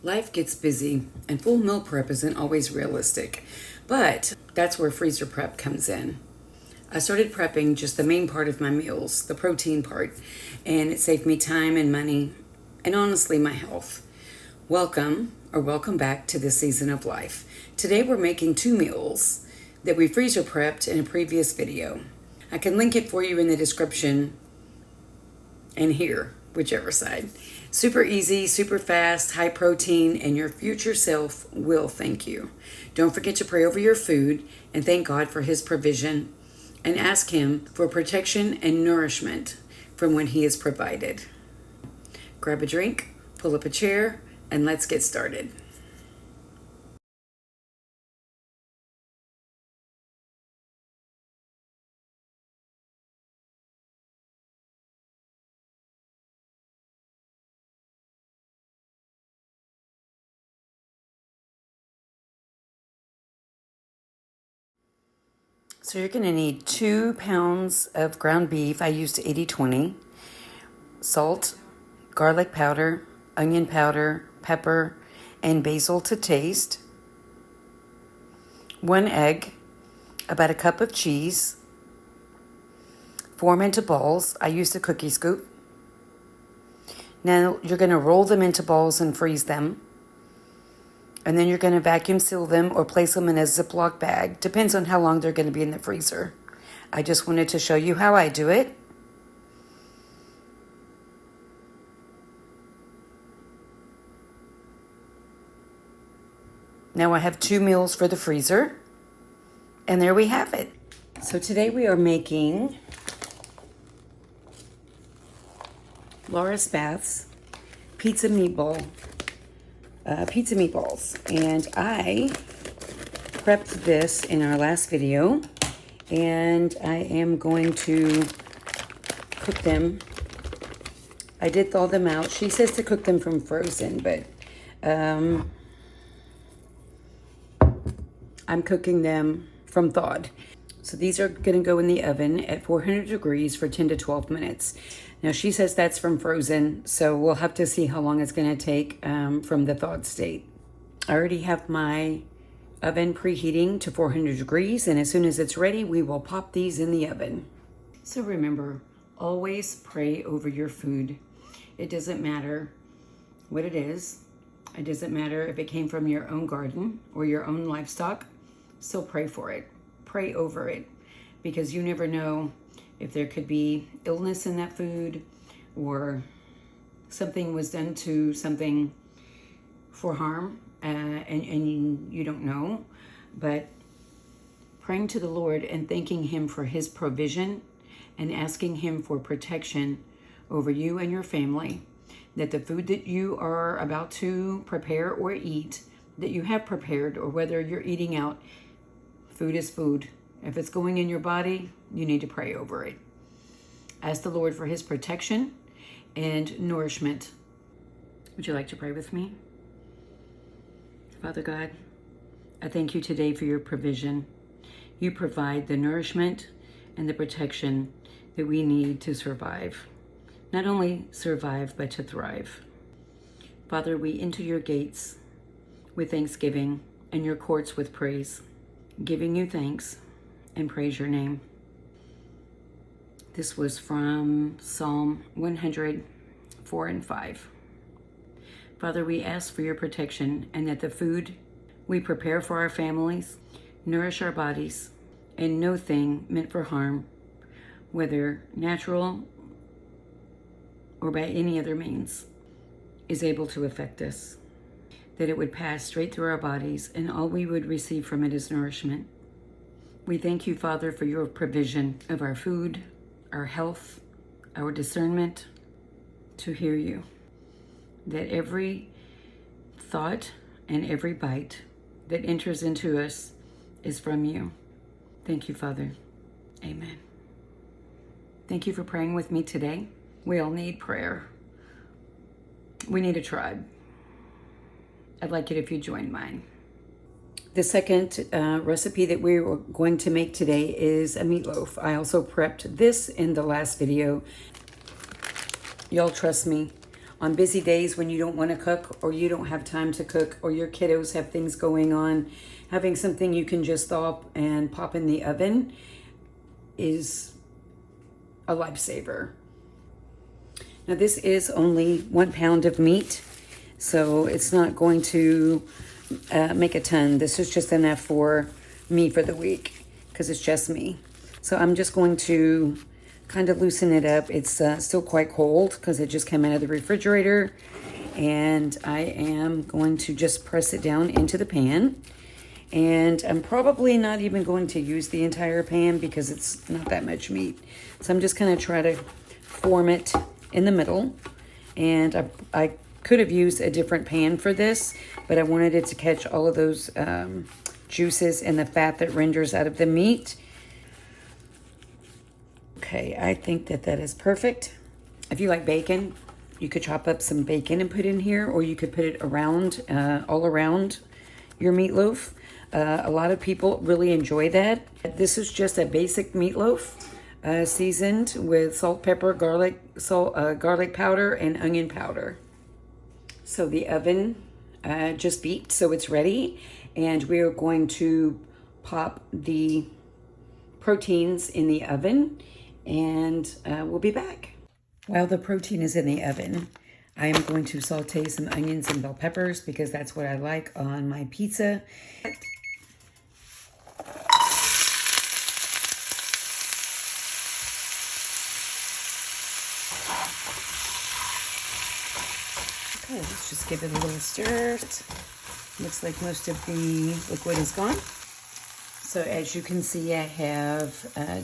Life gets busy, and full meal prep isn't always realistic, but that's where freezer prep comes in. I started prepping just the main part of my meals, the protein part, and it saved me time and money, and honestly, my health. Welcome back to this season of life. Today we're making 2 meals that we freezer prepped in a previous video. I can link it for you in the description and here, whichever side. Super easy, super fast, high protein, and your future self will thank you. Don't forget to pray over your food and thank God for His provision and ask Him for protection and nourishment from what He has provided. Grab a drink, pull up a chair, and let's get started. So you're going to need 2 pounds of ground beef. I used 80/20. Salt, garlic powder, onion powder, pepper, and basil to taste. 1 egg, about a cup of cheese. Form into balls. I used a cookie scoop. Now you're going to roll them into balls and freeze them. And then you're going to vacuum seal them or place them in a Ziploc bag. Depends on how long they're going to be in the freezer. I just wanted to show you how I do it. Now I have 2 meals for the freezer. And there we have it. So today we are making Laura Spath's pizza meatballs. And I prepped this in our last video, and I am going to cook them. I did thaw them out. She says to cook them from frozen, but I'm cooking them from thawed. So these are going to go in the oven at 400 degrees for 10 to 12 minutes. Now she says that's from frozen, so we'll have to see how long it's going to take from the thawed state. I already have my oven preheating to 400 degrees, and as soon as it's ready, we will pop these in the oven. So remember, always pray over your food. It doesn't matter what it is. It doesn't matter if it came from your own garden or your own livestock. Still pray for it. Pray over it, because you never know if there could be illness in that food or something was done to something for harm, and you don't know. But praying to the Lord and thanking Him for His provision and asking Him for protection over you and your family, that the food that you are about to prepare or eat, that you have prepared, or whether you're eating out, food is food. If it's going in your body, you need to pray over it. Ask the Lord for His protection and nourishment. Would you like to pray with me? Father God, I thank you today for your provision. You provide the nourishment and the protection that we need to survive. Not only survive, but to thrive. Father, we enter your gates with thanksgiving and your courts with praise, giving you thanks and praise your name. This was from Psalm 104 and 5. Father, we ask for your protection and that the food we prepare for our families nourish our bodies, and no thing meant for harm, whether natural or by any other means, is able to affect us. That it would pass straight through our bodies, and all we would receive from it is nourishment. We thank you, Father, for your provision of our food, our health, our discernment to hear you. That every thought and every bite that enters into us is from you. Thank you, Father. Amen. Thank you for praying with me today. We all need prayer. We need a tribe. I'd like it if you join mine. The second recipe that we're going to make today is a meatloaf. I also prepped this in the last video. Y'all trust me. on busy days when you don't want to cook or you don't have time to cook or your kiddos have things going on, having something you can just thaw up and pop in the oven is a lifesaver. Now this is only 1 pound of meat, so it's not going to make a ton. This is just enough for me for the week because it's just me. So I'm just going to kind of loosen it up. It's still quite cold because it just came out of the refrigerator, and I am going to just press it down into the pan. And I'm probably not even going to use the entire pan because it's not that much meat. So I'm just going to try to form it in the middle. And I could have used a different pan for this, but I wanted it to catch all of those juices and the fat that renders out of the meat. Okay, I think that is perfect. If you like bacon, you could chop up some bacon and put in here, or you could put it around, all around your meatloaf. A lot of people really enjoy that. This is just a basic meatloaf, seasoned with salt, pepper, garlic powder, and onion powder. So the oven just beeped, so it's ready. And we are going to pop the proteins in the oven, and we'll be back. While the protein is in the oven, I am going to saute some onions and bell peppers because that's what I like on my pizza. Okay, let's just give it a little stir. Looks like most of the liquid is gone. So as you can see, I have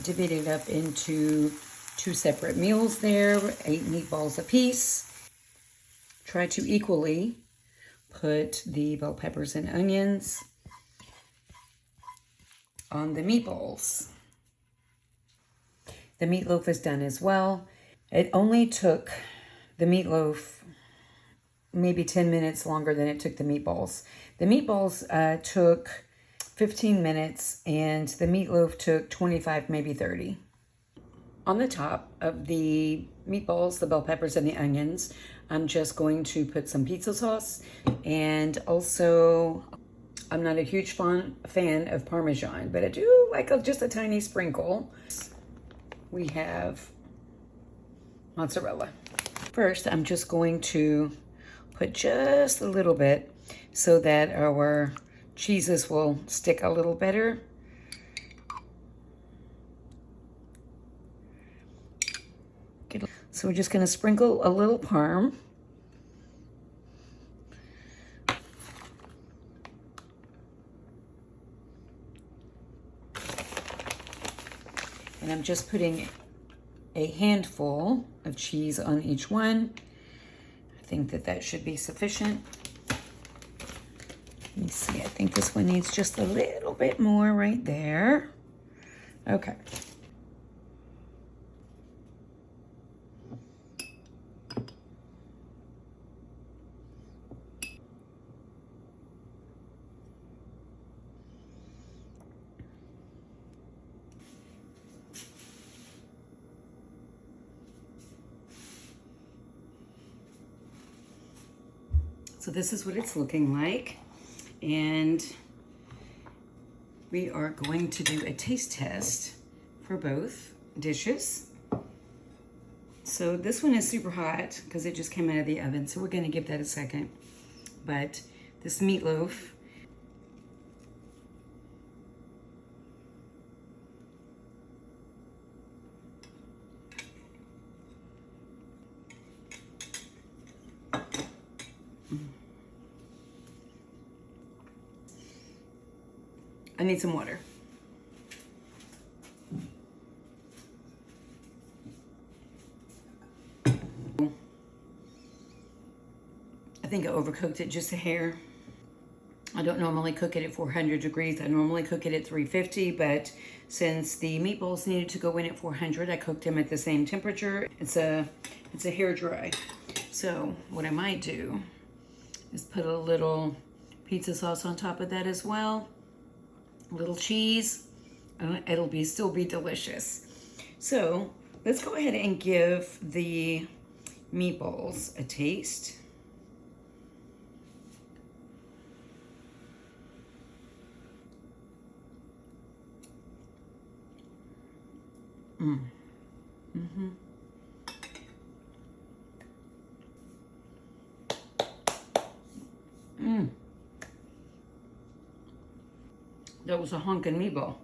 divided up into 2 separate meals there, 8 meatballs apiece. Try to equally put the bell peppers and onions on the meatballs. The meatloaf is done as well. It only took the meatloaf maybe 10 minutes longer than it took the meatballs. The meatballs took 15 minutes and the meatloaf took 25, maybe 30. On the top of the meatballs, the bell peppers and the onions, I'm just going to put some pizza sauce, and also I'm not a huge fan of Parmesan, but I do like just a tiny sprinkle. We have mozzarella. First, I'm just going to put just a little bit so that our cheeses will stick a little better. So we're just going to sprinkle a little parm. And I'm just putting a handful of cheese on each one. I think that should be sufficient. Let me see, I think this one needs just a little bit more right there. Okay. So this is what it's looking like. And we are going to do a taste test for both dishes. So this one is super hot because it just came out of the oven. So we're going to give that a second. But this meatloaf, I need some water. I think I overcooked it just a hair. I don't normally cook it at 400 degrees. I normally cook it at 350, but since the meatballs needed to go in at 400, I cooked them at the same temperature. It's a hair dry. So what I might do is put a little pizza sauce on top of that as well. A little cheese. It'll still be delicious. So let's go ahead and give the Meatballs a taste. That was a honkin' meatball.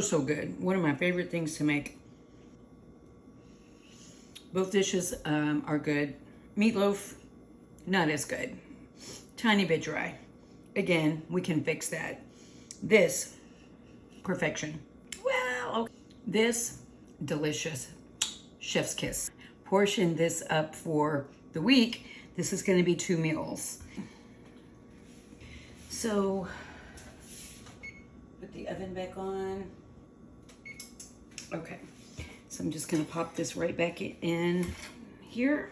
So good. One of my favorite things to make. Both dishes are good. Meatloaf, not as good. Tiny bit dry. Again, we can fix that. This, perfection. Well, okay. This, delicious. Chef's kiss. Portion this up for the week. This is going to be 2 meals. So, put the oven back on. Okay, so I'm just going to pop this right back in here.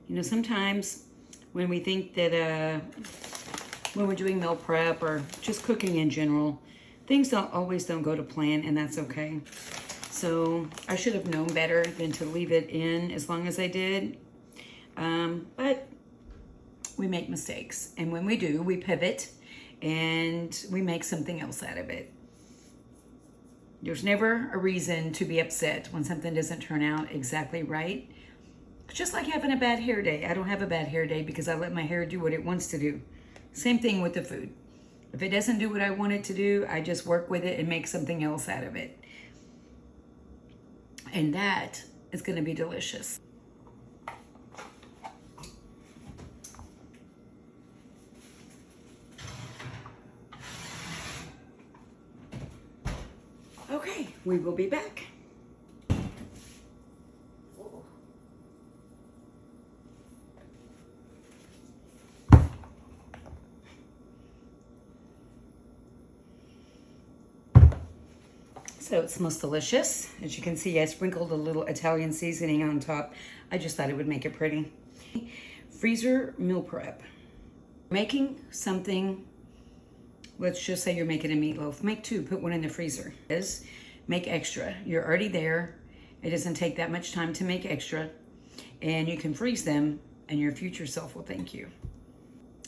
You know, sometimes when we think that when we're doing meal prep or just cooking in general, things always don't go to plan, and that's okay. So I should have known better than to leave it in as long as I did. But we make mistakes, and when we do, we pivot and we make something else out of it. There's never a reason to be upset when something doesn't turn out exactly right. It's just like having a bad hair day. I don't have a bad hair day because I let my hair do what it wants to do. Same thing with the food. If it doesn't do what I want it to do, I just work with it and make something else out of it. And that is going to be delicious. Okay, we will be back. So it smells delicious. As you can see, I sprinkled a little Italian seasoning on top. I just thought it would make it pretty. Freezer meal prep. Making something, let's just say you're making a meatloaf. Make 2, put 1 in the freezer. Make extra. You're already there. It doesn't take that much time to make extra. And you can freeze them, and your future self will thank you.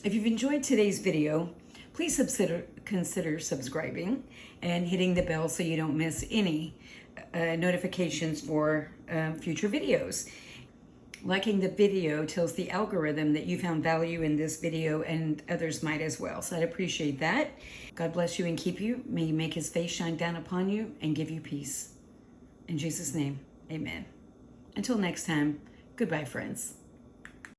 If you've enjoyed today's video, please consider subscribing and hitting the bell so you don't miss any notifications for future videos. Liking the video tells the algorithm that you found value in this video, and others might as well. So I'd appreciate that. God bless you and keep you. May He make His face shine down upon you and give you peace. In Jesus' name, amen. Until next time, goodbye, friends.